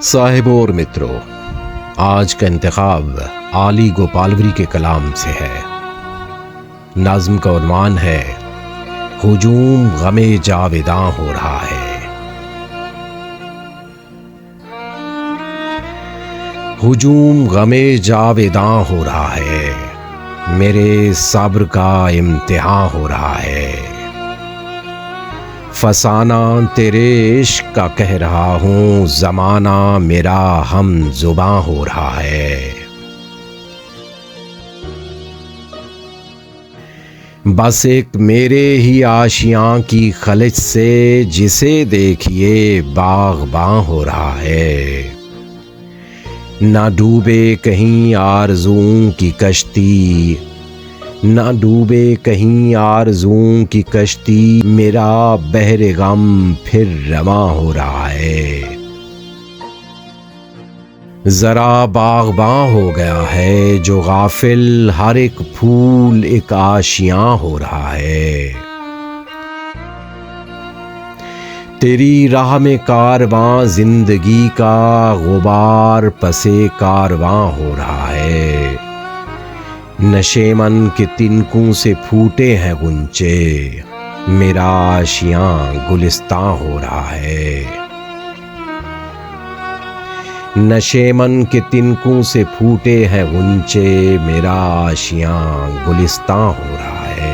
साहिबों और मित्रों, आज का इंतखाब आली गोपालवरी के कलाम से है। नाज़्म का उन्वान है हुजूम गमे जावेदां हो रहा है। हुजूम गमे जावेदां हो रहा है, मेरे सब्र का इम्तिहान हो रहा है। फसाना तेरे इश्क का कह रहा हूँ, ज़माना मेरा हम ज़ुबां हो रहा है। बस एक मेरे ही आशियाँ की खलिज से, जिसे देखिए बाग़बां हो रहा है। ना डूबे कहीं आरज़ूं की कश्ती, ना डूबे कहीं आरज़ूं की कश्ती, मेरा बहरे गम फिर रवां हो रहा है। ज़रा बाग़बां हो गया है जो गाफिल, हर एक फूल एक आशियाँ हो रहा है। तेरी राह में कारवां ज़िंदगी का, गुबार पसे कारवां हो रहा है। नशेमन के तिनकों से फूटे हैं गुंचे, मेरा आशियाँ गुलिस्तां हो रहा है। नशेमन के तिनकों से फूटे हैं गुंचे, मेरा आशियाँ गुलिस्तां हो रहा है।